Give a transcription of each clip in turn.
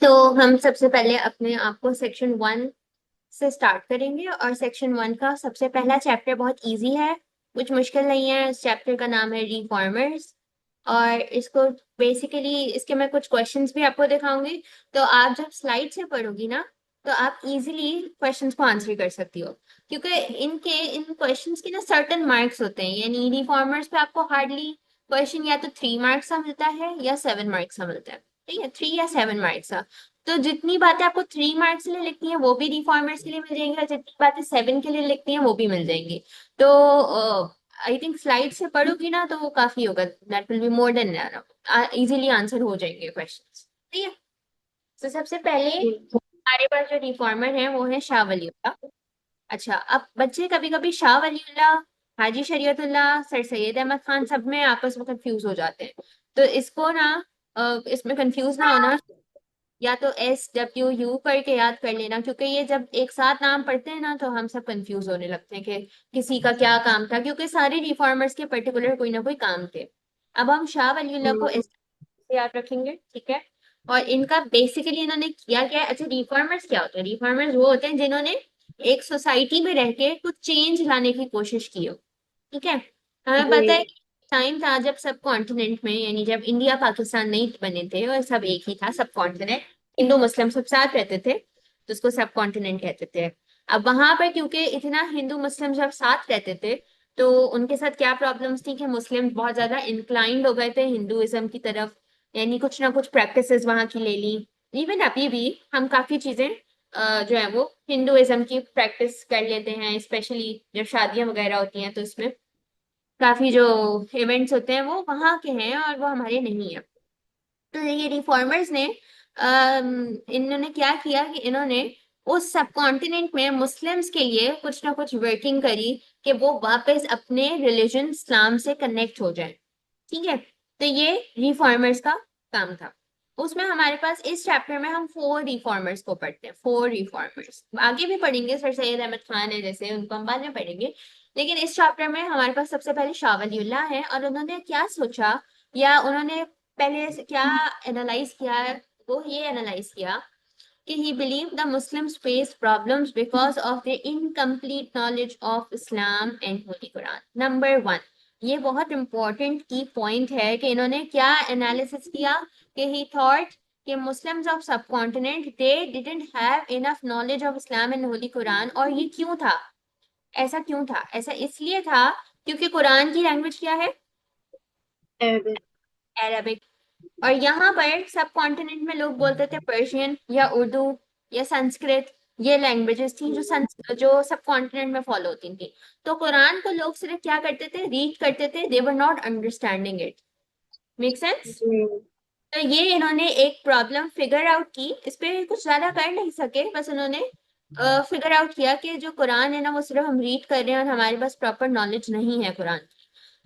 तो हम सबसे पहले अपने आप को सेक्शन 1 से स्टार्ट करेंगे, और सेक्शन 1 का सबसे पहला चैप्टर बहुत इजी है, कुछ मुश्किल नहीं है। इस चैप्टर का नाम है रिफॉर्मर्स। और इसको बेसिकली इसके मैं कुछ क्वेश्चंस भी आपको दिखाऊंगी। तो आप जब स्लाइड से पढ़ोगी ना, तो आप इजीली क्वेश्चंस को आंसर कर सकती हो, क्योंकि इन क्वेश्चंस के ना सर्टेन मार्क्स होते हैं। यानी रिफॉर्मर्स पे आपको हार्डली क्वेश्चन या तो 3 मार्क्स का मिलता है या 7 मार्क्स का मिलता है। ठीक है, 3 या 7 मार्क्स का। तो जितनी बातें आपको 3 मार्क्स के लिए लिखनी है वो भी रिफॉर्मर्स के लिए मिल जाएंगी, और जितनी बातें 7 के लिए लिखनी है वो भी मिल जाएंगी। तो आई थिंक स्लाइड से पढ़ोगी ना तो वो काफी होगा, that will be more than easily answer हो जाएंगे क्वेश्चंस। ठीक है। तो सबसे पहले हमारे पास जो रिफॉर्मर है वो है शाह वलीउल्लाह। अच्छा, अब बच्चे कभी कभी शाह वलीउल्लाह, हाजी शरीयतुल्लाह, सर सैयद अहमद खान सब में आपस में कंफ्यूज हो जाते हैं। तो इसको ना इसमें कंफ्यूज ना होना, या तो SWU करके याद कर लेना, क्योंकि ये जब एक साथ नाम पढ़ते हैं ना तो हम सब कंफ्यूज होने लगते हैं कि किसी का क्या काम था, क्योंकि सारे रिफॉर्मर्स के पर्टिकुलर कोई ना कोई काम थे। अब हम शाह वलीउल्लाह को हम्म। एस से याद रखेंगे, ठीक है। और इनका बेसिकली इन्होंने किया क्या है? अच्छा, रिफॉर्मर्स क्या होते हैं? रिफॉर्मर्स वो होते हैं जिन्होंने एक सोसाइटी में रह के कुछ चेंज लाने की कोशिश की हो। ठीक है। हमें पता है जी। कि टाइम था जब सब कॉन्टिनेंट में, यानी जब इंडिया पाकिस्तान नहीं बने थे और सब एक ही था, सब कॉन्टिनेंट, हिंदू मुस्लिम सब साथ रहते थे, तो उसको सब कॉन्टिनेंट कहते थे। अब वहां पर क्योंकि इतना हिंदू मुस्लिम जब साथ रहते थे, तो उनके साथ क्या प्रॉब्लम्स थी कि मुस्लिम बहुत ज्यादा इंक्लाइंड हो गए थे हिंदुइज्म की तरफ। यानी कुछ ना कुछ प्रैक्टिसेस वहां की ले ली। इवन अभी भी हम काफी चीजें जो है वो हिंदुइज्म की प्रैक्टिस कर लेते हैं, स्पेशली जब शादियां वगैरह होती हैं तो इसमें काफी जो इवेंट्स होते हैं वो वहां के हैं और वो हमारे नहीं है। तो ये रिफॉर्मर्स ने इन्होंने क्या किया कि इन्होंने उस सब कॉन्टिनेंट में मुस्लिम्स के लिए कुछ ना कुछ वर्किंग करी कि वो वापस अपने रिलीजन इस्लाम से कनेक्ट हो जाए। ठीक है। तो ये रिफॉर्मर्स का काम था। उसमें हमारे पास इस चैप्टर में हम 4 रिफॉर्मर्स को पढ़ते हैं, 4 रिफॉर्मर्स आगे भी पढ़ेंगे, सर सैयद अहमद खान है जैसे, उनको हम बाद में पढ़ेंगे। लेकिन इस चैप्टर में हमारे पास सबसे पहले शाह वलीउल्लाह है, और उन्होंने क्या सोचा, या उन्होंने पहले से क्या एनालाइज किया है, वो ये एनालाइज किया कि he believed the Muslims face problems because of their incomplete knowledge of Islam and Holy Quran. Number 1, ये बहुत इंपॉर्टेंट की पॉइंट है कि इन्होंने क्या एनालिसिस किया कि he thought कि Muslims of subcontinent they didn't have enough knowledge of Islam and Holy Quran। और ये क्यों था? ऐसा क्यों था? ऐसा इसलिए था क्योंकि कुरान की लैंग्वेज क्या है? अरबिक। अरबिक। और यहाँ पर सब कॉन्टिनेंट में लोग बोलते थे पर्शियन या उर्दू या संस्कृत। ये लैंग्वेजेस थी जो सब कॉन्टिनेंट में फॉलो होती थी। तो कुरान को लोग सिर्फ क्या करते थे? रीड करते थे, they were not understanding it. Make sense? जी। तो ये इन्होंने एक प्रॉब्लम फिगर आउट की, इस पे कुछ ज्यादा कर नहीं सके, बस उन्होंने फिगर आउट किया कि जो कुरान है ना वो सिर्फ हम रीड कर रहे हैं और हमारे पास प्रॉपर नॉलेज नहीं है कुरान।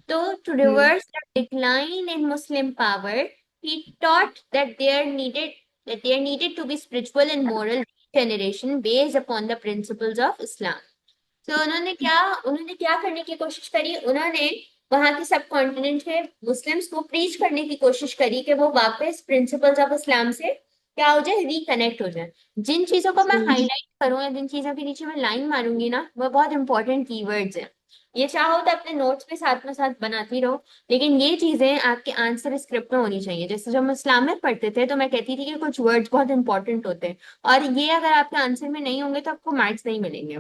तो to hmm. reverse the decline in Muslim power, he taught that there needed to be spiritual and moral regeneration based upon the principles of Islam. तो उन्होंने क्या करने की कोशिश करी? उन्होंने वहां के सब कॉन्टिनेंट के मुस्लिम्स को प्रीच करने की कोशिश करी कि वो वापस प्रिंसिपल्स ऑफ इस्लाम से क्या हो जाए? रिकनेक्ट हो जाए। जिन चीजों को मैं जी। हाईलाइट करूँ या जिन चीजों के नीचे मैं लाइन मारूंगी ना, वो बहुत इंपॉर्टेंट कीवर्ड्स हैं। ये चाहो तो अपने नोट्स पे साथ में साथ बनाती रहो, लेकिन ये चीजें आपके आंसर स्क्रिप्ट में होनी चाहिए। जैसे जब हम इस्लाम में पढ़ते थे तो मैं कहती थी कि कुछ वर्ड्स बहुत इंपॉर्टेंट होते हैं, और ये अगर आपके आंसर में नहीं होंगे तो आपको मार्क्स नहीं मिलेंगे।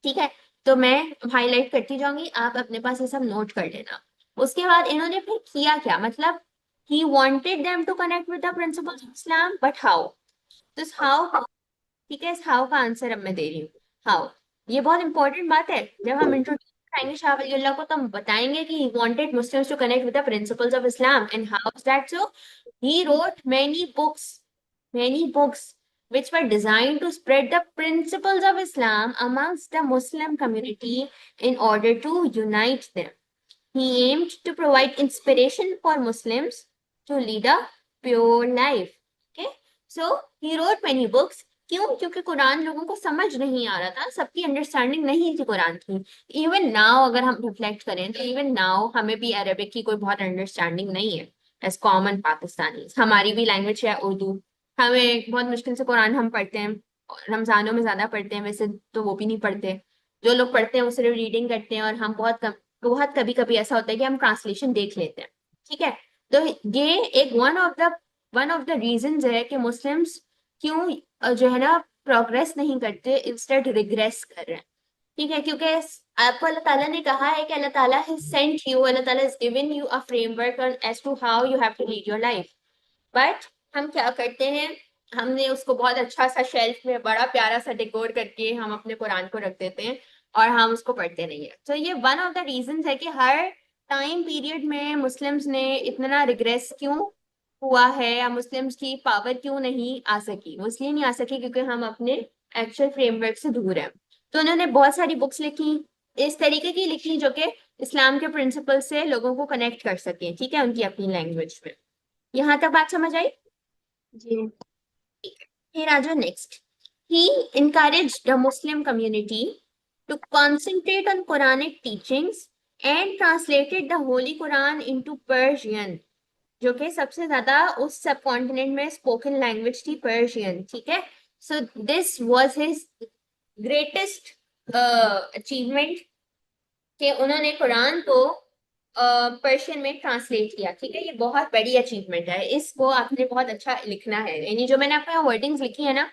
ठीक है। तो मैं हाईलाइट करती जाऊंगी, आप अपने पास ये सब नोट कर लेना। उसके बाद इन्होंने फिर किया क्या, मतलब ही wanted them to connect with the principles of Islam, but how? तो इस हाउ, ठीक है, इस हाउ का आंसर अब मैं दे रही हूँ। हाउ, ये बहुत इंपॉर्टेंट बात है। जब हम इंट्रोड्यूस करेंगे शाह वली अल्लाह को तो हम बताएंगे कि he wanted Muslims to connect with the principles of Islam, and how is that so? He wrote many books which were designed to spread the principles of Islam amongst the Muslim community in order to unite them. He aimed to provide inspiration for Muslims to lead a pure life. Okay, so he wrote many books. क्यों? क्योंकि कुरान लोगों को समझ नहीं आ रहा था, सबकी understanding नहीं थी कुरान की। इवन नाउ अगर हम रिफ्लेक्ट करें तो इवन नाउ हमें भी अरबिक की कोई बहुत अंडरस्टैंडिंग नहीं है। एज कॉमन पाकिस्तानी हमारी भी लैंग्वेज है उर्दू, हमें बहुत मुश्किल से कुरान हम पढ़ते हैं, रमजानों में ज्यादा पढ़ते हैं, वैसे तो वो भी नहीं पढ़ते। जो लोग पढ़ते हैं वो सिर्फ रीडिंग करते हैं, और हम बहुत कभी कभी ऐसा होता है कि हम ट्रांसलेशन देख लेते हैं। ठीक है। तो ये एक वन ऑफ द रीजंस है कि मुस्लिम्स क्यों जो है ना प्रोग्रेस नहीं करते, इंस्टेड रिग्रेस कर रहे हैं। ठीक है, क्योंकि आपको अल्लाह ताला ने कहा है कि अल्लाह ताला has sent you, अल्लाह ताला has given you a framework on as to how you have to lead your life। But हम क्या करते हैं, हमने उसको बहुत अच्छा सा शेल्फ में बड़ा प्यारा सा डेकोर करके हम अपने कुरान को रख देते हैं, और हम उसको पढ़ते नहीं है। तो ये वन ऑफ द रीजंस है कि हर टाइम पीरियड में मुस्लिम्स ने इतना रिग्रेस क्यों हुआ है, या मुस्लिम्स की पावर क्यों नहीं आ सकी। वो इसलिए नहीं आ सकी क्योंकि हम अपने एक्चुअल फ्रेमवर्क से दूर हैं। तो उन्होंने बहुत सारी बुक्स लिखी, इस तरीके की लिखी जो कि इस्लाम के प्रिंसिपल से लोगों को कनेक्ट कर सके, ठीक है, उनकी अपनी लैंग्वेज में। यहाँ तक बात समझ आई? जी। Hey Raja, next. He encouraged the Muslim community to concentrate on Quranic teachings and translated the Holy Quran into Persian, जो कि सबसे ज्यादा उस सब कॉन्टिनेंट में स्पोकन लैंग्वेज थी, पर्शियन। ठीक है। So this was his greatest achievement कि उन्होंने कुरान को पर्शियन में ट्रांसलेट किया। ठीक है, ये बहुत बड़ी अचीवमेंट है, इसको आपने बहुत अच्छा लिखना है। यानी जो मैंने आपको यहाँ वर्डिंग्स लिखी है ना,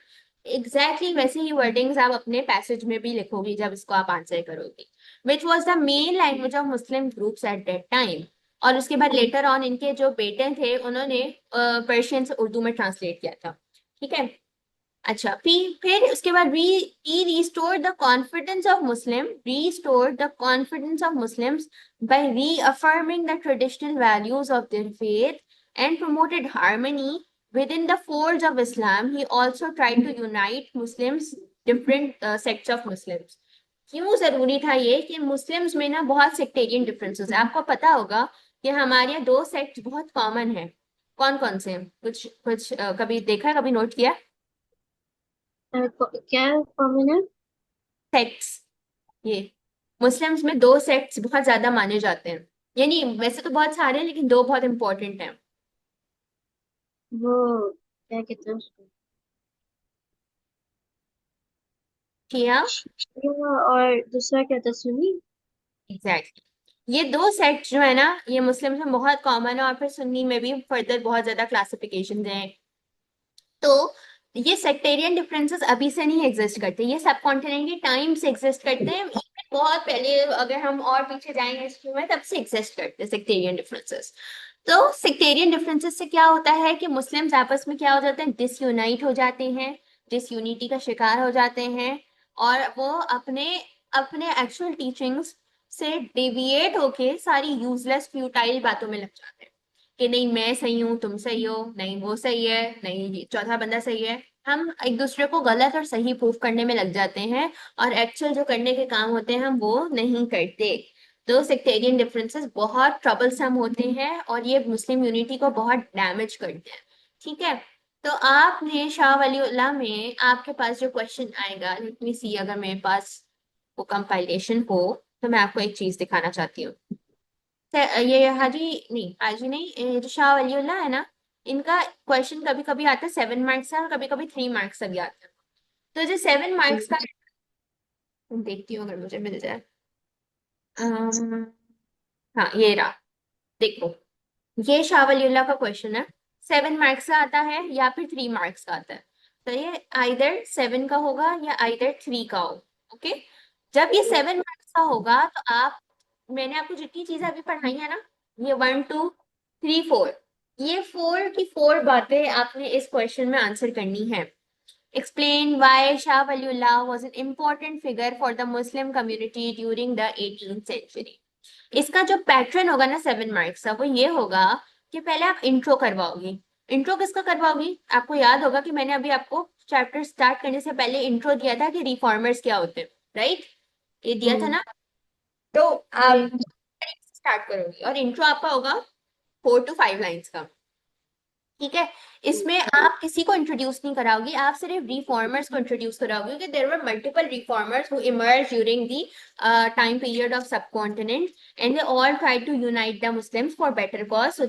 एग्जैक्टली वैसे ही वर्डिंग्स आप अपने पैसेज में भी लिखोगी जब इसको आप आंसर करोगी। Which was the main language of Muslim groups at that time. और उसके बाद लेटर ऑन इनके जो बेटे थे उन्होंने पर्शियन से उर्दू में ट्रांसलेट किया था। ठीक है। अच्छा, फिर उसके बाद restore the confidence of Muslims by reaffirming the traditional values of their faith and promoted harmony within the folds of Islam. He also tried to unite Muslims, different sects of Muslims. क्यों जरूरी था ये कि Muslims में ना बहुत sectarian differences है। आपको पता होगा कि हमारे यहाँ दो सेक्ट बहुत कॉमन है। कौन कौन से हैं? कुछ कुछ कभी देखा, कभी नोट किया? क्या कॉमन है? सेक्ट्स, ये मुस्लिम्स में दो सेक्ट्स बहुत ज्यादा माने जाते हैं। यानी वैसे तो बहुत सारे हैं लेकिन दो बहुत इंपॉर्टेंट हैं। वो क्या कहते हैं उसको? किया। शिया और दूसरा क्या था, सुन्नी? एग्जैक्टली, ये दो सेक्ट जो है ना, ये मुस्लिम्स में बहुत कॉमन है, और फिर सुन्नी में भी फर्दर बहुत ज्यादा क्लासिफिकेशन हैं। तो ये सेक्टेरियन डिफरेंसेस अभी से नहीं एग्जिस्ट करते, ये सब कॉन्टिनेंट के टाइम से एग्जिस्ट करते हैं। Even बहुत पहले अगर हम और पीछे जाएंगे हिस्ट्री में, तब से एग्जिस्ट करते हैं सेक्टेरियन डिफरेंसेस। तो सेक्टेरियन डिफरेंसेस से क्या होता है कि मुस्लिम्स आपस में क्या हो जाते हैं, डिसयूनाइट हो जाते हैं, डिसयूनिटी का शिकार हो जाते हैं, और वो अपने अपने एक्चुअल टीचिंग्स से डेविएट होके सारी यूजलेस फ्यूटाइल बातों में लग जाते हैं कि नहीं मैं सही हूँ, तुम सही हो, नहीं वो सही है, नहीं ये चौथा बंदा सही है। हम एक दूसरे को गलत और सही प्रूफ करने में लग जाते हैं, और एक्चुअल जो करने के काम होते हैं हम वो नहीं करते। तो सेक्टेरियन डिफरेंसेस बहुत ट्रबलसम होते हैं, और ये मुस्लिम यूनिटी को बहुत डैमेज करते हैं। ठीक है। तो आपने शाह वलीउल्लाह में आपके पास जो क्वेश्चन आएगा, लेट मी सी, अगर मेरे पास वो कंपाइलेशन हो तो मैं आपको एक चीज दिखाना चाहती हूँ। ये हाजी नहीं, ये जो शाह वलीउल्लाह है ना, इनका क्वेश्चन कभी कभी आता है 7 मार्क्स का, और कभी कभी 3 मार्क्स का भी आता है। तो जो 7 मार्क्स का, देखती हूँ अगर मुझे मिल जाए। अम्म, हाँ ये रहा, देखो, ये शाह वलीउल्लाह का क्वेश्चन है। 7 मार्क्स का आता है या फिर 3 मार्क्स का आता है। तो ये आइदर 7 का होगा या आइदर 3 का हो। ओके। जब ये 7 मार्क्स का होगा तो आप, मैंने आपको जितनी चीजें अभी पढ़ाई है ना, ये 1 2 3 4, ये 4 की 4 बातें आपने इस क्वेश्चन में आंसर करनी है। Explain why Shah Waliullah was an important figure for the Muslim community during the 18th century. इसका जो पैटर्न होगा ना 7 मार्क्स का, वो ये होगा कि पहले आप इंट्रो करवाओगी। इंट्रो किसका करवाओगी? आपको याद होगा कि मैंने अभी आपको चैप्टर स्टार्ट करने से पहले इंट्रो दिया था कि रिफॉर्मर्स क्या होते हैं, राइट? ये दिया था ना। तो जी। आप स्टार्ट करोगी, और इंट्रो आपका होगा 4 to 5 लाइन्स का। ठीक है। इसमें आप किसी को इंट्रोड्यूस नहीं कराओगे, आप सिर्फ रिफॉर्मर्स को इंट्रोड्यूस कराओगे, क्योंकि there were multiple reformers who emerge during the time period of subcontinent, and they all try to unite the Muslims for better cause, so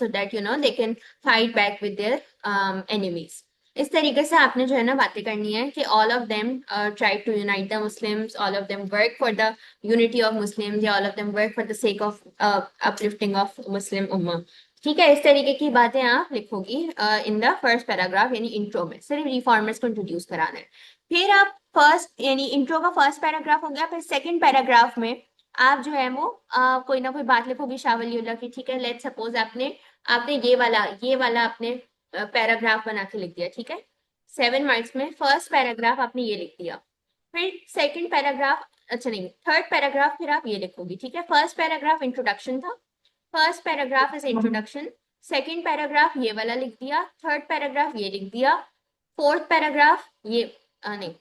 that you know they can fight back with their enemies. इस तरीके से आपने जो है ना बातें करनी है कि all of them try to unite the Muslims, all of them work for the unity of Muslims, या all of them work for the sake of uplifting of Muslim उम्मा। ठीक है, इस तरीके की बातें आप लिखोगी इन द फर्स्ट पैराग्राफ, यानी इंट्रो में सिर्फ रिफॉर्मर्स को इंट्रोड्यूस कराना है। फिर आप फर्स्ट यानी इंट्रो का फर्स्ट पैराग्राफ हो गया, फिर सेकंड पैराग्राफ में आप जो है वो कोई ना कोई बात लिखोगी शाह वलीउल्लाह की। ठीक है, लेट सपोज आपने आपने ये वाला आपने पैराग्राफ बना के लिख दिया। ठीक है, 7 मार्क्स में फर्स्ट पैराग्राफ आपने ये लिख दिया। फिर सेकंड पैराग्राफ, अच्छा नहीं, थर्ड पैराग्राफ फिर आप ये लिखोगी। ठीक है, फर्स्ट पैराग्राफ इंट्रोडक्शन था, first paragraph is introduction, second paragraph ये वाला लिख दिया, थर्ड पैराग्राफ ये लिख दिया, फोर्थ पैराग्राफ ये नहीं,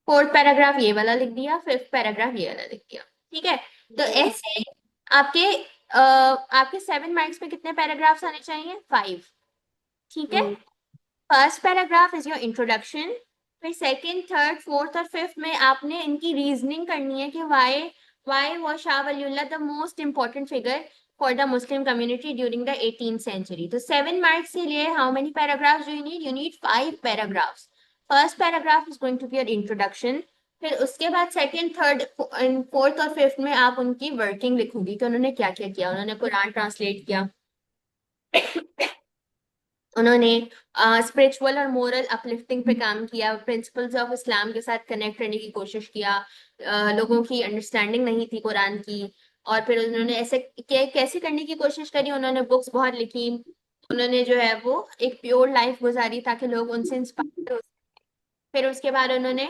फोर्थ पैराग्राफ ये वाला लिख दिया, फिफ्थ पैराग्राफ ये वाला लिख दिया। ठीक है, तो जी ऐसे आपके आपके 7 मार्क्स में कितने पैराग्राफ्स आने चाहिए? 5। ठीक है, जी first paragraph is your introduction, फिर सेकंड, थर्ड, फोर्थ और फिफ्थ में आपने इनकी रीजनिंग करनी है कि why was Shah Waliullah the most important figure for the Muslim community during the 18th century। तो 7 मार्क्स के लिए how many paragraphs do you need 5 paragraphs. First paragraph is going to be your introduction, फिर उसके बाद second, third, fourth और fifth में आप उनकी वर्किंग लिखोगी कि उन्होंने क्या क्या किया। उन्होंने कुरान ट्रांसलेट किया, उन्होंने स्पिरिचुअल और मोरल अपलिफ्टिंग पे काम किया, प्रिंसिपल्स ऑफ इस्लाम के साथ कनेक्ट करने की कोशिश किया, लोगों की अंडरस्टैंडिंग नहीं थी कुरान की, और फिर उन्होंने ऐसे कैसे करने की कोशिश करी, उन्होंने बुक्स बहुत लिखी, उन्होंने जो है वो एक प्योर लाइफ गुजारी ताकि लोग उनसे इंस्पायर हो। फिर उसके बाद उन्होंने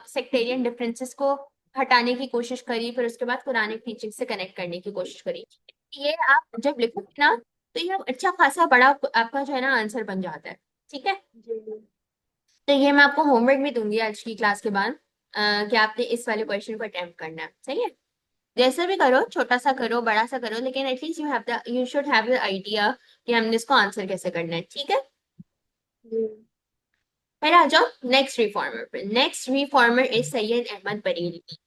सेक्टेरियन डिफरेंसेस को हटाने की कोशिश करी, फिर उसके बाद कुरानिक टीचिंग से कनेक्ट करने की कोशिश करी। ये आप जब लिखोगे ना, तो ये अच्छा खासा बड़ा आपका जो है ना आंसर बन जाता है। ठीक है, जी तो ये मैं आपको होमवर्क भी दूंगी आज की क्लास के बाद, कि आपने इस वाले क्वेश्चन को अटेम्प्ट करना है। सही है, जैसे भी करो, छोटा सा करो, बड़ा सा करो, लेकिन at least you should have the idea कि हमने इसको आंसर कैसे करना है। ठीक है, जी फिर आ जाओ नेक्स्ट रिफॉर्मर पे। Next reformer is Syed Ahmad Barelvi.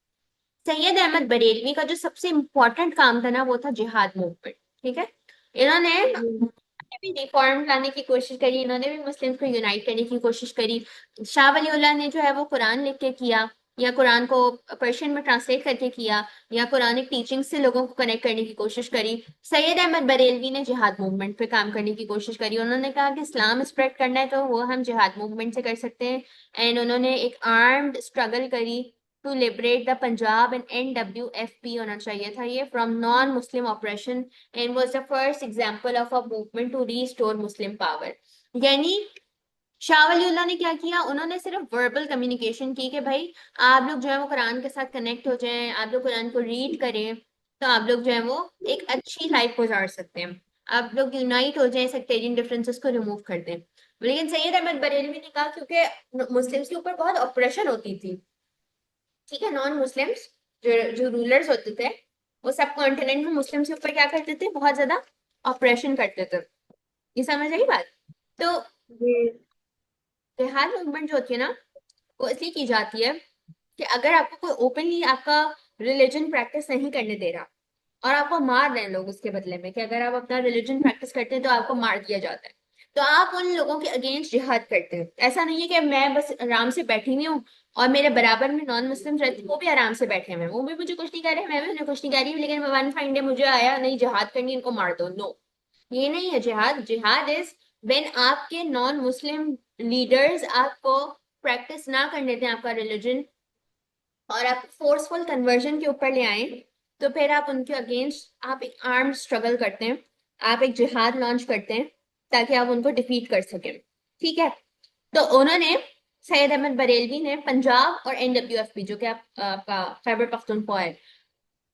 Syed Ahmad Barelvi का जो सबसे इम्पोर्टेंट काम था ना, वो था जिहाद मूवमेंट। ठीक है, इन्होंने जी भी रिफॉर्म लाने की कोशिश करी, इन्होंने भी मुस्लिम्स को यूनाइट करने की कोशिश करी। शाह वलीउल्लाह ने जो है वो कुरान लिख के किया, या कुरान को पर्शियन में ट्रांसलेट करके किया, या कुरानिक टीचिंग से लोगों को कनेक्ट करने की कोशिश करी। सैयद अहमद बरेलवी ने जिहाद मूवमेंट पे काम करने की कोशिश करी। उन्होंने कहा कि इस्लाम स्प्रेड करना है तो वो हम जिहाद मूवमेंट से कर सकते हैं, एंड उन्होंने एक आर्म्ड स्ट्रगल करी to liberate the Punjab, and NWFP होना चाहिए था ये, from non Muslim operation, and was the first example of a movement to restore Muslim power। यानी शाह वलीउल्लाह ने क्या किया, उन्होंने सिर्फ वर्बल कम्युनिकेशन की कि भाई आप लोग जो है वो कुरान के साथ कनेक्ट हो जाएं, आप लोग कुरान को रीड करें, तो आप लोग जो है वो एक अच्छी लाइफ गुजार सकते हैं, आप लोग यूनाइट हो जाएं, सेक्टेरियन डिफरेंसेस को रिमूव कर दें। लेकिन सैयद अहमद बरेलवी ने कहा क्योंकि मुस्लिम्स के ऊपर बहुत ऑपरेशन होती थी, ठीक है, नॉन मुस्लिम्स जो जो रूलर्स होते थे, वो सब कॉन्टिनेंट में मुस्लिम्स के ऊपर क्या करते थे, बहुत ज्यादा ऑपरेशन करते थे। ये समझ आई बात? तो जी जिहाद मूवमेंट जो होती है ना, वो इसलिए की जाती है कि अगर आपको कोई ओपनली आपका रिलीजन प्रैक्टिस नहीं करने दे रहा, और आपको मार रहे हैं लोग उसके बदले में, कि अगर आप अपना रिलीजन प्रैक्टिस करते हैं तो आपको मार दिया जाता है, तो आप उन लोगों के अगेंस्ट जिहाद करते हैं। ऐसा नहीं है कि मैं बस आराम से बैठी हुई हूँ और मेरे बराबर में नॉन मुस्लिम रहते हैं, वो भी आराम से बैठे हुए हैं, वो भी मुझे कुछ नहीं कर रहे, मैं भी उन्हें कुछ नहीं कर रही हूँ, लेकिन वन फाइन डे मुझे आया नहीं जिहाद करनी, इनको मार दो। नो, ये नहीं है जिहाद। जिहाद इज व्हेन आपके नॉन मुस्लिम लीडर्स आपको प्रैक्टिस ना करने दें आपका रिलीजन, और आप फोर्सफुल कन्वर्जन के ऊपर ले आए, तो फिर आप उनके अगेंस्ट आप एक आर्म स्ट्रगल करते हैं, आप एक जिहाद लॉन्च करते हैं ताकि आप उनको डिफीट कर सकें। ठीक है, तो उन्होंने सैयद अहमद बरेलवी ने पंजाब और NWFP जो कि आपका खैबर पख्तूनख्वा है,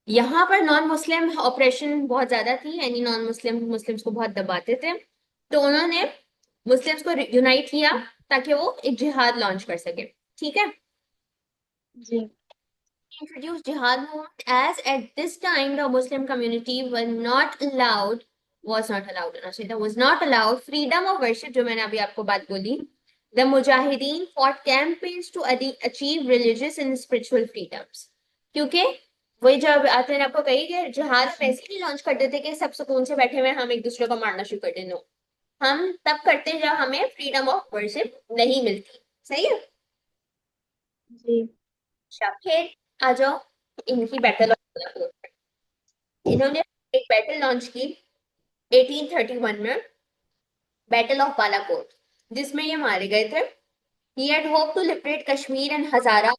यहाँ पर नॉन मुस्लिम ऑपरेशन बहुत ज्यादा थी, यानी नॉन मुस्लिम मुस्लिम्स को बहुत दबाते थे, तो उन्होंने मुस्लिम्स को यूनाइट किया ताकि वो एक जिहाद लॉन्च कर सके। ठीक है, जी introduced jihad movement, as at this time the Muslim community were not allowed was not allowed in Australia, was not allowed. Freedom of worship, जो मैंने अभी आपको बात बोली, the Mujahideen fought campaigns to achieve religious and spiritual freedoms. क्योंकि वही जब आते हैं आपको कही कि जहाज वैसे ही लॉन्च कर देते कि सब सुकून से बैठे हुए हम एक दूसरे को मारना शुरू कर दें। नो, हम तब करते हैं जब हमें फ्रीडम ऑफ वर्शिप नहीं मिलती। सही है। जी। अच्छा, फिर आ जाओ इनकी बैटल ऑफ, इन्होंने एक बैटल लॉन्च की 1831 में, बैटल ऑफ बालाकोट, जिसमें ये मारे गए थे। He had hoped to liberate Kashmir and Hazara.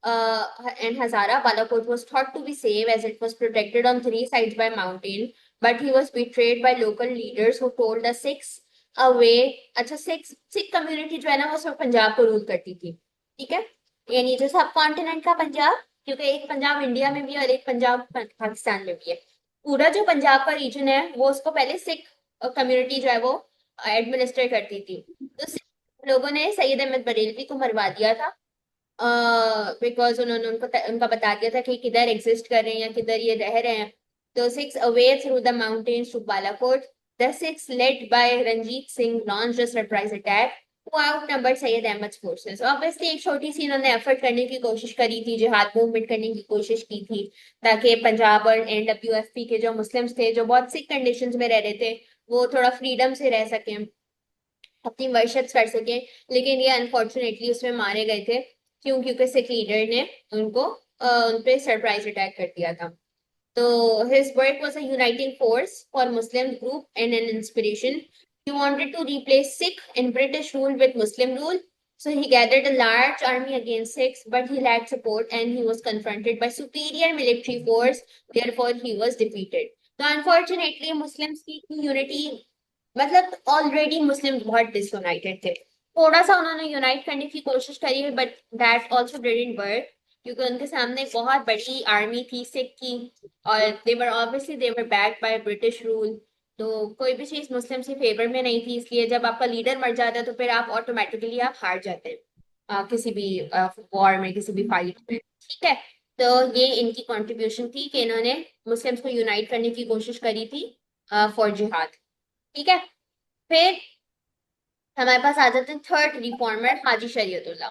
And Hazara Balakot was thought to be safe as it was protected on three sides by mountain, but he was betrayed by local leaders who told the Sikhs away. अच्छा, Sikh community जो है ना वो सब पंजाब को rule करती थी, ठीक है, यानी जो सब कॉन्टिनेंट का पंजाब, क्योंकि एक पंजाब इंडिया में भी है और एक पंजाब पाकिस्तान में भी है। पूरा जो पंजाब का रीजन है वो उसको पहले सिख कम्युनिटी जो है वो एडमिनिस्टर करती थी। तो लोगों ने सैयद अहमद बरेलवी को मरवा दिया था, बिकॉज उन्होंने उनका बता दिया था कि किधर एग्जिस्ट कर रहे हैं या किधर ये रह रहे हैं। तो Sikhs away through the mountains to Balakot, the Sikhs led by Ranjit Singh launched a surprise attack who outnumbered Syed Ahmad forces. Obviously एक छोटी सी इन्होंने एफर्ट करने की कोशिश करी थी, जिहाद मूवमेंट करने की कोशिश की थी, ताकि पंजाब और एनडब्ल्यूएफपी के जो मुस्लिम्स थे जो बहुत सिक कंडीशंस में रह रहे थे वो थोड़ा फ्रीडम से रह सकें, अपनी वर्शिप्स कर सके। लेकिन ये अनफॉर्चुनेटली उसमें मारे गए थे। क्यों? क्योंकि सिख लीडर ने उनको उन पे सरप्राइज अटैक कर दिया था। तो his work was a uniting force for Muslim group and an inspiration. He wanted to replace Sikh and British rule with Muslim rule. So he gathered a large army against Sikhs, but he lacked support and he was confronted by superior military force. Therefore, he was defeated. So unfortunately, Muslims की unity, मतलब already मुस्लिम बहुत disunited थे। थोड़ा सा उन्होंने unite करने की कोशिश करी but that also didn't work, क्योंकि उनके सामने एक बहुत बड़ी आर्मी थी सिख की, और they were obviously they were backed by British rule. तो कोई भी चीज मुस्लिम के फेवर में नहीं थी, इसलिए जब आपका लीडर मर जाता है तो फिर आप ऑटोमेटिकली आप हार जाते हैं किसी भी वॉर में, किसी भी फाइट में। ठीक है, तो ये इनकी कंट्रीब्यूशन थी कि इन्होंने मुस्लिम्स को यूनाइट करने की कोशिश करी थी फॉर जिहाद। ठीक है, फिर हमारे पास आ जाते हैं थर्ड रिफॉर्मर हाजी शरीयतुल्लाह।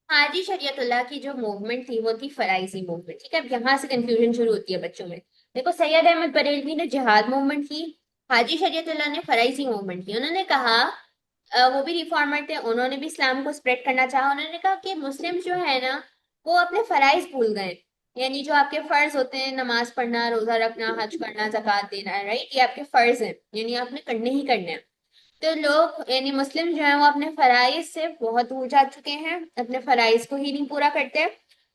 हाजी शरीयतुल्लाह की जो मूवमेंट थी वो थी फराइजी मूवमेंट। ठीक है, अब यहाँ से कंफ्यूजन शुरू होती है बच्चों में। देखो, सैयद अहमद बरेलवी ने जिहाद मूवमेंट की, हाजी शरीयतुल्लाह ने फराइजी मूवमेंट की। उन्होंने कहा वो भी रिफॉर्मर थे, उन्होंने भी इस्लाम को स्प्रेड करना चाहा। उन्होंने कहा कि मुस्लिम जो है ना वो अपने फराइज भूल गए, यानी जो आपके फर्ज होते हैं, नमाज पढ़ना, रोजा रखना, हज करना, जक़ात देना, राइट, ये आपके फर्ज हैं, यानी आपने करने ही करने हैं। तो लोग यानी मुस्लिम जो है वो अपने फराइज से बहुत दूर जा चुके हैं, अपने फराइज को ही नहीं पूरा करते।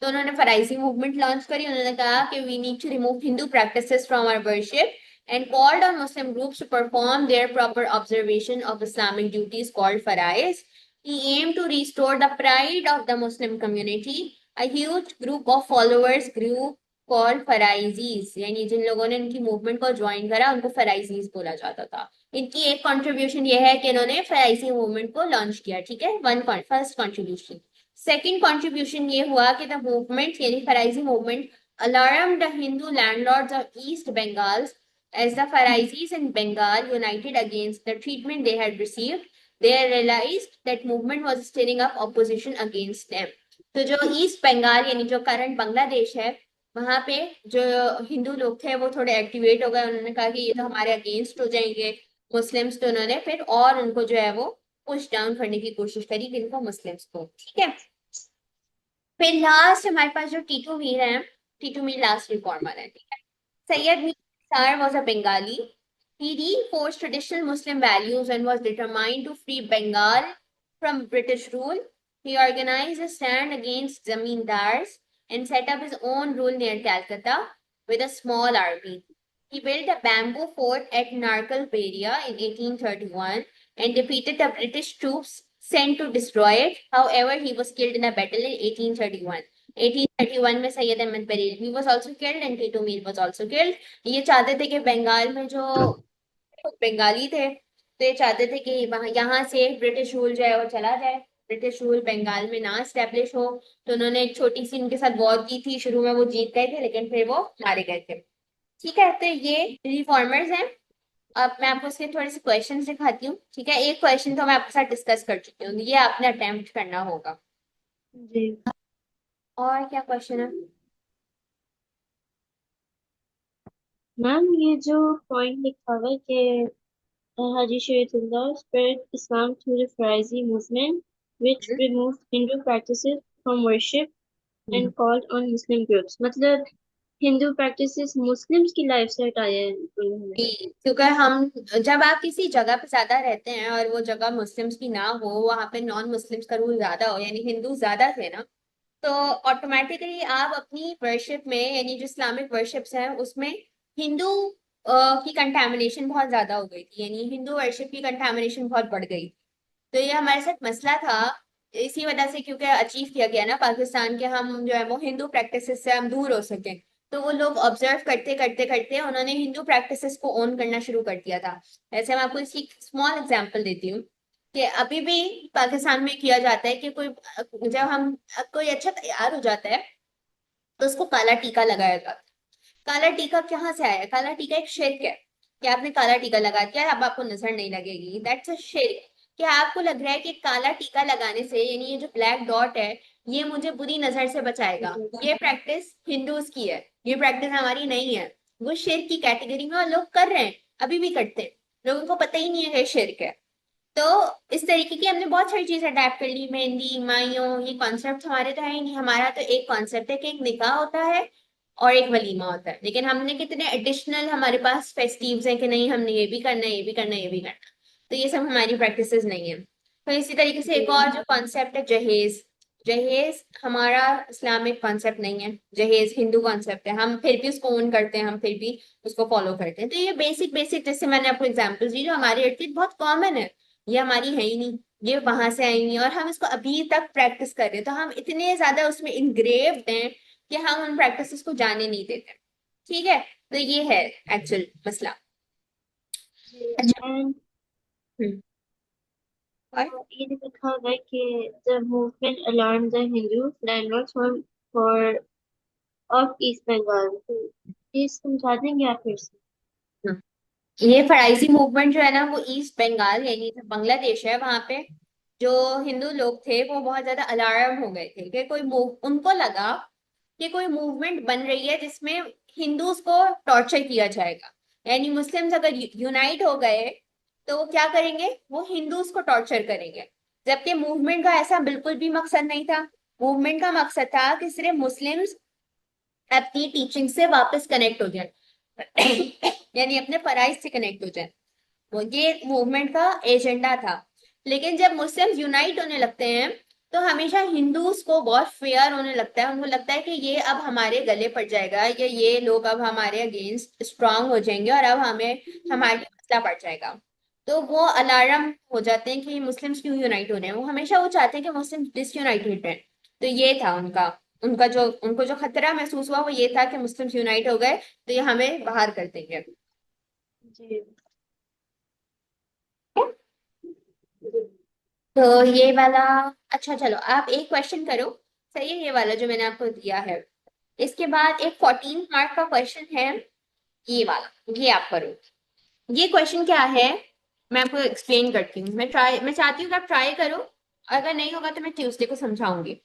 तो उन्होंने फराइजी मूवमेंट लॉन्च करी। उन्होंने कहा कि we need to remove Hindu practices from our worship and called on Muslim groups to perform their proper observation of Islamic duties called farais. He aimed to restore the pride of the Muslim community. A huge group of followers grew called फराइजीज, यानी जिन लोगों ने इनकी movement को join करा उनको फराइजीज बोला जाता था। इनकी एक कंट्रीब्यूशन ये है कि इन्होंने फराइजी मूवमेंट को लॉन्च किया। ठीक है, फर्स्ट कंट्रीब्यूशन। सेकंड कंट्रीब्यूशन ये हुआ कि द मूवमेंट यानी Faraizi movement alarmed the Hindu landlords of East Bengal as the Farizis in Bengal united against the treatment they had received. They realized that movement was stirring up opposition against them. तो जो east Bengal यानी जो current Bangladesh है वहां पे जो हिंदू लोग थे वो थोड़े एक्टिवेट हो गए। उन्होंने कहा कि ये तो हमारे अगेंस्ट हो जाएंगे मुस्लिम्स। तो उन्होंने फिर और उनको जो है वो पुश डाउन करने की कोशिश करी, किनको? मुस्लिम्स को। ठीक है, फिर लास्ट हमारे पास जो टीटू मीर है, टीटू मीर लास्ट रिफॉर्मर है। ठीक है, Syed Mir Sar was a Bengali. He reinforced traditional Muslim values and was determined to free Bengal from British rule. He organized a stand against zamindars and set up his own rule near Calcutta with a small army. He built a bamboo fort at Narkalberia in 1831 and defeated the British troops sent to destroy it. However, he was killed in a battle in 1831. 1831 में Syed Ahmad Barelvi was also killed and Titu Mir was also killed. ये चाहते थे कि बंगाल में जो बंगाली थे तो ये चाहते थे कि वहां यहाँ से ब्रिटिश रूल जो है वो चला जाए, ब्रिटिश रूल बंगाल में ना स्टेब्लिश हो। तो उन्होंने एक छोटी सी इनके साथ वॉर की थी। शुरू में वो जीत गए थे लेकिन फिर वो मारे गए थे। ठीक है, तो ये रिफॉर्मर्स हैं अब मैं आपको इसके थोड़े से क्वेश्चंस दिखाती हूँ, ठीक है। एक क्वेश्चन तो मैं आपके साथ डिस्कस कर चुकी हूँ, ये आपने अटेम्प्ट करना होगा। जी और क्या क्वेश्चन है? मैम, ये जो पॉइंट लिखा हुआ है कि Haji Shariatullah spread Islam through the Farsi movement, which removed Hindu practices from worship hmm. and called on Muslim groups. मतलब हिंदू प्रैक्टिसेस मुस्लिम्स की लाइफ से हटाए हैं उन्होंने। जी, क्योंकि हम जब आप किसी जगह पे ज्यादा रहते हैं और वो जगह मुस्लिम्स की ना हो, वहां पे नॉन मुस्लिम्स का रूल ज्यादा हो, यानी हिंदू ज्यादा थे ना, तो ऑटोमेटिकली आप अपनी वर्शिप में, यानी जो इस्लामिक वर्शिप्स हैं उसमें हिंदू की कंटेमिनेशन बहुत ज्यादा हो गई थी, यानी हिंदू वर्शिप की कंटेमिनेशन बहुत बढ़ गई। तो ये हमारे साथ मसला था। इसी वजह से, क्योंकि अचीव किया गया ना पाकिस्तान के, हम जो है वो हिंदू प्रैक्टिसेस से हम दूर हो सके। तो वो लोग ऑब्जर्व करते करते करते उन्होंने हिंदू प्रैक्टिसेस को ओन करना शुरू कर दिया था। ऐसे मैं आपको इसकी स्मॉल एग्जांपल देती हूँ कि अभी भी पाकिस्तान में किया जाता है कि कोई, जब हम कोई अच्छा तैयार हो जाता है तो उसको काला टीका लगाया जाता है। काला टीका कहाँ से आया? काला टीका एक शिर्क है कि आपने काला टीका लगा दिया, अब आपको नजर नहीं लगेगी, दैट्स अ शिर्क। क्या आपको लग रहा है कि काला टीका लगाने से, यानी ये जो ब्लैक डॉट है, ये मुझे बुरी नजर से बचाएगा? ये प्रैक्टिस हिंदूज की है, ये प्रैक्टिस हमारी नहीं है। वो शिर्क की कैटेगरी में और लोग कर रहे हैं, अभी भी करते हैं। लोगों को पता ही नहीं है कि ये शिर्क है। तो इस तरीके की हमने बहुत सारी चीजें अडेप्ट कर ली, मेहंदी, माइयों, ये कॉन्सेप्ट हमारे तो है ही नहीं। हमारा तो एक कॉन्सेप्ट है कि एक निकाह होता है और एक वलीमा होता है, लेकिन हमने कितने एडिशनल हमारे पास फेस्टिव्स हैं कि नहीं, हमने ये भी करना है, ये भी करना है, ये भी करना है। तो ये सब हमारी प्रैक्टिसेस नहीं है। तो इसी तरीके से एक और जो कॉन्सेप्ट है, जहेज। जहेज हमारा इस्लामिक कॉन्सेप्ट नहीं है, जहेज हिंदू कॉन्सेप्ट है। हम फिर भी उसको ओन करते हैं, हम फिर भी उसको फॉलो करते हैं। तो ये बेसिक बेसिक, जैसे मैंने आपको एग्जाम्पल्स दी, जो हमारे इर्द गिर्द बहुत कॉमन है, ये हमारी है ही नहीं, ये वहां से आई नहीं, और हम इसको अभी तक प्रैक्टिस कर रहे हैं। तो हम इतने ज्यादा उसमें इंग्रेव्ड हैं कि हम उन प्रैक्टिसेस को जाने नहीं देते। ठीक है, तो ये है एक्चुअल मसला। अच्छा। एंड हम्म। और ये भी लिखा हुआ है कि the movement alarmed the Hindu landlords for of East Bengal. तो ये समझा देंगे आप फिर से? हम्म, ये फराइजी मूवमेंट जो है ना, वो ईस्ट बंगाल यानी जो बांग्लादेश है, वहां पे जो हिंदू लोग थे वो बहुत ज्यादा अलार्म हो गए थे कि कोई मूव, उनको लगा कि कोई मूवमेंट बन रही है जिसमें हिंदूज को टॉर्चर किया जाएगा। यानी मुस्लिम्स अगर यूनाइट हो गए तो वो क्या करेंगे, वो हिंदूज को टॉर्चर करेंगे। जबकि मूवमेंट का ऐसा बिल्कुल भी मकसद नहीं था। मूवमेंट का मकसद था कि सिर्फ मुस्लिम्स अपनी टीचिंग से वापस कनेक्ट हो जाए, यानी अपने फराइज से कनेक्ट हो जाए। वो ये मूवमेंट का एजेंडा था। लेकिन जब मुस्लिम्स यूनाइट होने लगते हैं तो हमेशा हिंदूज को बहुत फेयर होने लगता है। उनको लगता है कि ये अब हमारे गले पड़ जाएगा, या ये लोग अब हमारे अगेंस्ट स्ट्रांग हो जाएंगे और अब हमें हमारी मसला पड़ जाएगा। तो वो अलार्म हो जाते हैं कि मुस्लिम्स क्यों यूनाइट हो रहे हैं। वो हमेशा वो चाहते हैं कि मुस्लिम डिसयूनाइटेड हैं। तो ये था उनका, उनका जो, उनको जो खतरा महसूस हुआ वो ये था कि मुस्लिम्स यूनाइट हो गए तो ये हमें बाहर कर देंगे। जी तो ये वाला, अच्छा चलो आप एक क्वेश्चन करो, सही है ये वाला जो मैंने आपको दिया है। इसके बाद एक 14 मार्क का क्वेश्चन है, ये वाला, ये आप करो। ये क्वेश्चन क्या है, मैं आपको एक्सप्लेन करती हूँ। मैं चाहती हूँ कि आप ट्राई करो, अगर नहीं होगा तो मैं ट्यूसडे को समझाऊंगी।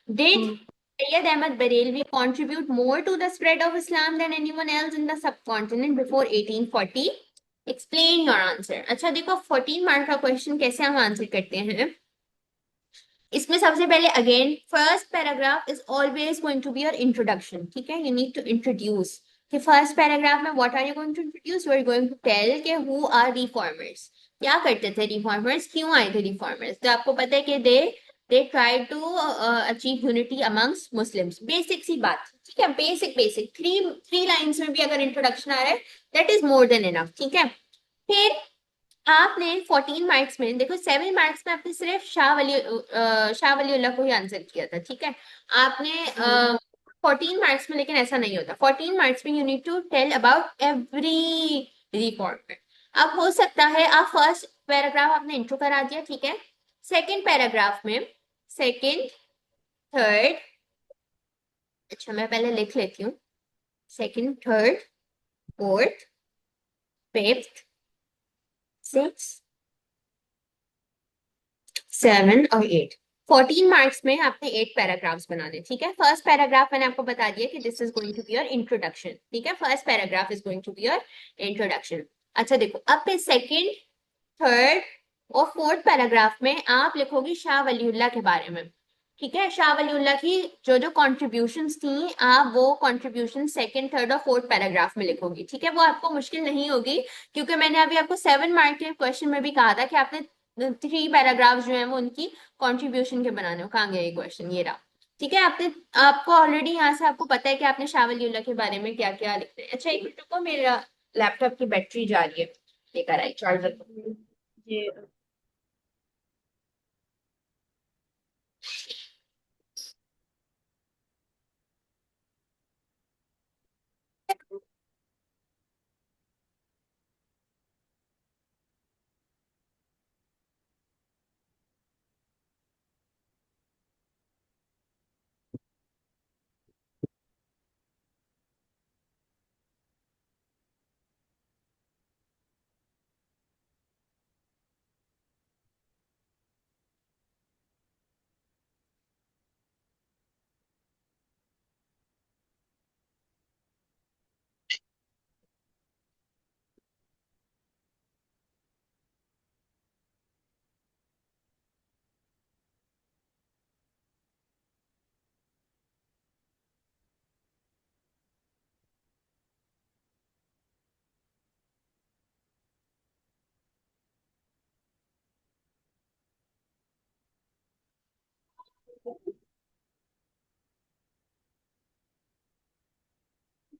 Did Sayyid Ahmad Bareilly contribute more to the spread of Islam than anyone else in the subcontinent before 1840? Explain your answer. अच्छा देखो, 14 मार्क का क्वेश्चन कैसे हम आंसर करते हैं। इसमें सबसे पहले again first paragraph is always going to be your introduction, ठीक है। यू नीड टू इंट्रोड्यूस कि फर्स्ट पैराग्राफ में what are you going to introduce, you are going to tell के हु आर रिफॉर्मर्स, क्या करते थे रिफॉर्मर्स, क्यों आए थे रिफॉर्मर्स। तो आपको पता है कि they try to achieve unity amongst Muslims, basic सी बात, ठीक है। Basic basic three three lines में भी अगर इंट्रोडक्शन आ रहा है, that is more than enough, ठीक है। फिर आपने 14 मार्क्स में देखो, 7 मार्क्स में आपने सिर्फ शाह वलीउल्लाह को ही आंसर किया था, ठीक है। आपने 14 मार्क्स में, लेकिन ऐसा नहीं होता। 14 मार्क्स में you need to tell about every reform. अब हो सकता है आप फर्स्ट पैराग्राफ आपने इंट्रो करा दिया, ठीक है। सेकेंड पैराग्राफ में, सेकेंड, थर्ड, अच्छा मैं पहले लिख लेती हूँ, सेकेंड, थर्ड, फोर्थ, फिफ्थ, 6, 7 और 8। 14 मार्क्स में आपने 8 पैराग्राफ्स बनाने, ठीक है। फर्स्ट पैराग्राफ मैंने आपको बता दिया कि this is going to be your introduction, ठीक है। First paragraph is going to be your introduction. अच्छा देखो, अब पे सेकंड, थर्ड और फोर्थ पैराग्राफ में आप लिखोगी शाह वलीउल्लाह के बारे में, ठीक है। शाह वलीउल्लाह की जो जो कॉन्ट्रीब्यूशंस थी, आप वो कॉन्ट्रीब्यूशन सेकंड, थर्ड और फोर्थ पैराग्राफ में लिखोगी, ठीक है। वो आपको मुश्किल नहीं होगी, क्योंकि मैंने अभी आपको 7 मार्क के क्वेश्चन में भी कहा था कि आपने 3 पैराग्राफ जो है वो उनकी कॉन्ट्रीब्यूशन के बनाने हो। कहाँ गया ये क्वेश्चन, ये रहा, ठीक है। आपने, आपको ऑलरेडी यहाँ से आपको पता है कि आपने शाह वलीउल्लाह के बारे में क्या क्या लिखना है। अच्छा एक मिनट रुको, मेरा लैपटॉप की बैटरी जा रही है, लेकर आई चार्जर। जी।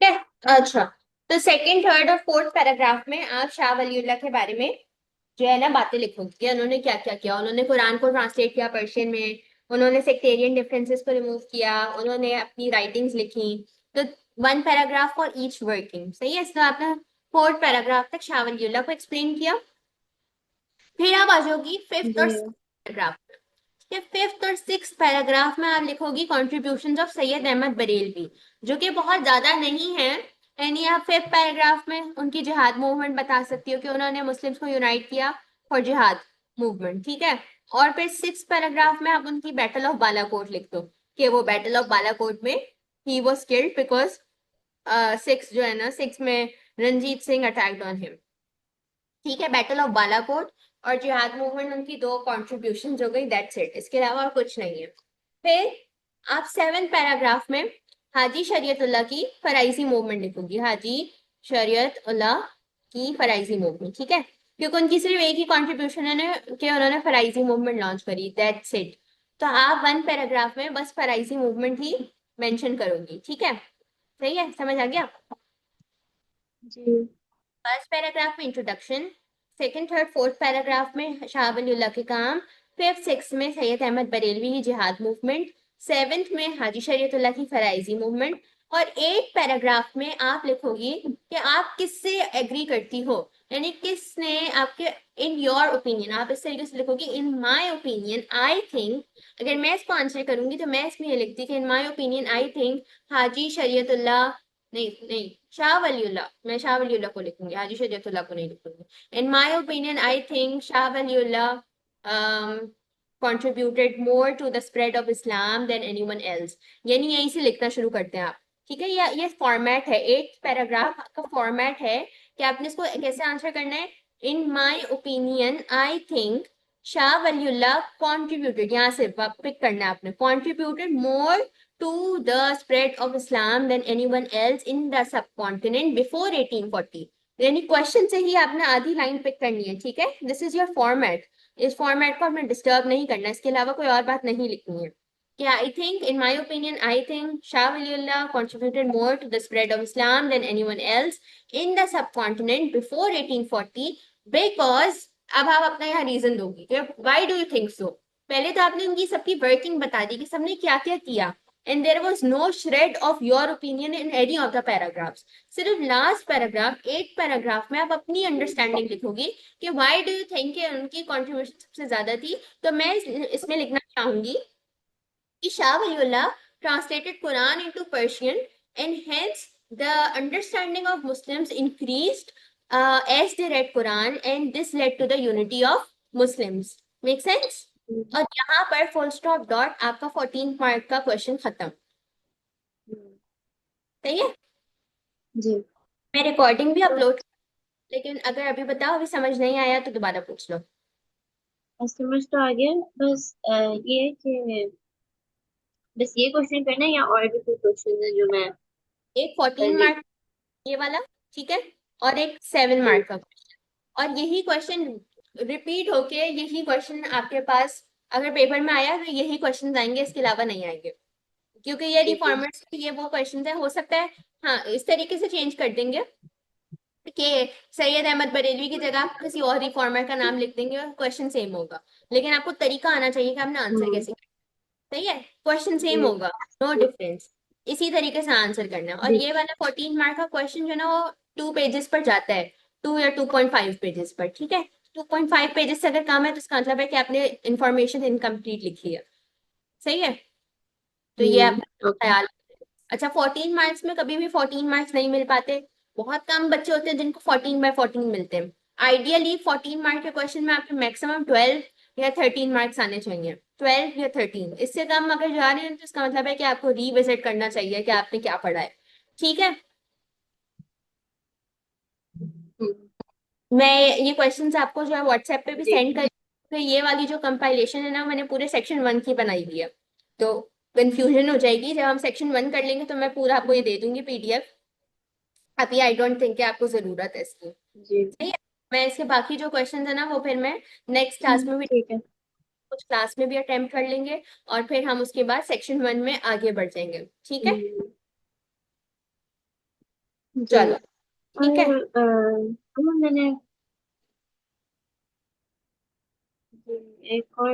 ठीक है। अच्छा, तो सेकंड, थर्ड और फोर्थ पैराग्राफ में आप शाह वलीउल्लाह के बारे में जो है ना बातें लिखोगे कि उन्होंने क्या क्या किया। उन्होंने कुरान को ट्रांसलेट किया पर्शियन में, उन्होंने सेक्टेरियन डिफरेंसेस को रिमूव किया, उन्होंने अपनी राइटिंग्स लिखी। तो 1 पैराग्राफ फॉर ईच वर्किंग, सही है। इसलिए आपने फोर्थ पैराग्राफ तक शाह वलीउल्लाह को एक्सप्लेन किया। फिर आप आ जाओगी फिफ्थ और जी। पैराग्राफ। फिफ्थ और सिक्स पैराग्राफ में आप लिखोगी कॉन्ट्रीब्यूशन ऑफ सैयद अहमद बरेलवी, जो कि बहुत ज्यादा नहीं है। यानी आप फिफ्थ पैराग्राफ में उनकी जिहाद मूवमेंट बता सकती हो कि उन्होंने मुस्लिम्स को यूनाइट किया फॉर जिहाद मूवमेंट, ठीक है। और फिर सिक्स पैराग्राफ में आप उनकी बैटल ऑफ बालाकोट लिख दो कि वो बैटल ऑफ बालाकोट में ही वॉज किल्ड बिकॉज सिक्स जो है ना, सिक्स में Ranjit Singh attacked on him, ठीक है। बैटल ऑफ बालाकोट और जिहाद मूवमेंट उनकी दो कॉन्ट्रीब्यूशन हो गई, दैट्स इट। इसके अलावा और कुछ नहीं है। फिर आप 7 पैराग्राफ में हाजी शरीयतुल्लाह की फराइजी मूवमेंट लिखोगी, हाजी शरीयतुल्लाह की फराइजी मूवमेंट, ठीक है। क्योंकि उनकी सिर्फ एक ही कॉन्ट्रीब्यूशन है कि उन्होंने फराइजी मूवमेंट लॉन्च करी, दैट्स इट। तो आप 1 पैराग्राफ में बस फराइजी मूवमेंट ही मेंशन करोगी, ठीक है। सही है, समझ आ गया। जी। फर्स्ट पैराग्राफ में introduction, second, third, fourth paragraph में शाह वलीउल्लाह के काम, फिफ्थ, सिक्स में सैयद अहमद बरेलवी की जिहाद मूवमेंट, सेवेंथ में हाजी शरीयतुल्लाह की फराइजी मूवमेंट, और एट पैराग्राफ में आप लिखोगी कि आप किससे एग्री करती हो, यानी किसने आपके, इन योर ओपिनियन। आप इस तरीके से लिखोगी, इन माई ओपिनियन आई थिंक। अगर मैं इसको आंसर करूंगी तो मैं इसमें ये लिखती कि इन माई ओपिनियन आई थिंक हाजी शरीयतुल्लाह, नहीं नहीं, शाह वलीउल्लाह, मैं शाह वलीउल्लाह को लिखूंगी, हाजी शरीयतुल्लाह को नहीं लिखूंगी। In my opinion I think Shah Waliullah contributed more to the spread of Islam than anyone else। यानी यहीं से लिखना शुरू करते हैं आप, ठीक है। ये फॉर्मेट है, एक पैराग्राफ का फॉर्मेट है कि आपने इसको कैसे आंसर करना है। In my opinion I think Shah Waliullah contributed, यहाँ से पिक करना है आपने, contributed more to the spread of Islam than anyone else in the subcontinent before 1840। यानी क्वेश्चन से ही आपने आधी लाइन पिक करनी है, ठीक है। This is your format. इस फॉर्मेट को आपने डिस्टर्ब नहीं करना, इसके अलावा कोई और बात नहीं लिखनी है। कि I think, in my opinion I think Shah Waliullah contributed more to the spread of Islam than anyone else in the subcontinent before 1840 because, अब आप अपना यहाँ रीजन दोगी कि why do you think so। पहले तो आपने उनकी सबकी वर्किंग बता दी कि सबने क्या क्या किया, and there was no shred of your opinion in any of the paragraphs। सिर्फ लास्ट पैराग्राफ, 8 पैराग्राफ में आप अपनी अंडरस्टैंडिंग लिखोगी कि why do you think कि उनकी कंट्रीब्यूशन सबसे ज्यादा थी। तो मैं इसमें लिखना चाहूंगी कि Shah Waliullah translated Quran into Persian and hence the understanding of Muslims increased as they read Quran and this led to the unity of Muslims. Make sense? हम्म, और यहाँ पर फुल स्टॉप डॉट आपका 14 मार्क का question खत्म। हम्म, सही है। जी। मैं recording भी तो अपलोड, लेकिन अगर अभी बताओ अभी समझ नहीं आया तो दोबारा पूछ लो। समझ तो आ गया, बस ये है कि बस ये क्वेश्चन करना है या और भी कोई क्वेश्चन है जो मैं एक कर 14 ली? मार्क ये वाला, ठीक है, और एक 7 जी। मार्क का क्वेश्चन। और यही क्वेश्चन रिपीट होके यही क्वेश्चन आपके पास अगर पेपर में आया तो यही क्वेश्चन आएंगे, इसके अलावा नहीं आएंगे, क्योंकि ये जी जी। रिफॉर्मर्स के ये वो क्वेश्चन है। हो सकता है हाँ इस तरीके से चेंज कर देंगे कि सैयद अहमद बरेलवी की जगह आप किसी और रिफॉर्मर का नाम लिख देंगे और क्वेश्चन सेम होगा, लेकिन आपको तरीका आना चाहिए कि आपने आंसर हम्म। कैसे करना है। सही है, क्वेश्चन सेम जी होगा, नो जी डिफरेंस। इसी तरीके से आंसर करना है। और जी। ये वाला 14 मार्क का क्वेश्चन जो है ना वो 2 पेजेस पर जाता है, 2 या 2.5 पेजेस पर, ठीक है। 2.5 पेजेस से अगर कम है तो इसका मतलब है कि आपने इंफॉर्मेशन इनकम्प्लीट लिखी है। सही है, तो ये आप ओके। ख्याल रखें। अच्छा 14 मार्क्स में कभी भी 14 मार्क्स नहीं मिल पाते। बहुत कम बच्चे होते हैं जिनको 14/14 मिलते हैं। आइडियली 14 मार्क के क्वेश्चन में आपके मैक्सिमम 12 या 13 मार्क्स आने चाहिए, 12 या 13। इससे कम अगर जा रहे हैं तो इसका मतलब है कि आपको रीविजिट करना चाहिए कि आपने क्या पढ़ा है। ठीक है, हम्म, मैं ये क्वेश्चंस आपको जो है व्हाट्सएप पे भी जी सेंड कर, तो ये वाली जो कंपाइलेशन है ना मैंने पूरे सेक्शन 1 की बनाई हुई है, तो कंफ्यूजन हो जाएगी। जब हम सेक्शन 1 कर लेंगे तो मैं पूरा आपको ये दे दूंगी पीडीएफ। अभी आई डोंट थिंक कि आपको जरूरत है इसकी। जी। सही है, मैं इसके बाकी जो क्वेश्चंस है ना वो फिर मैं नेक्स्ट क्लास में भी, ठीक है। कुछ क्लास में भी अटेम्प्ट कर लेंगे और फिर हम उसके बाद सेक्शन 1 में आगे बढ़ जाएंगे। ठीक है, हम्म, जी। चलो ठीक है। और मैंने जी, एक और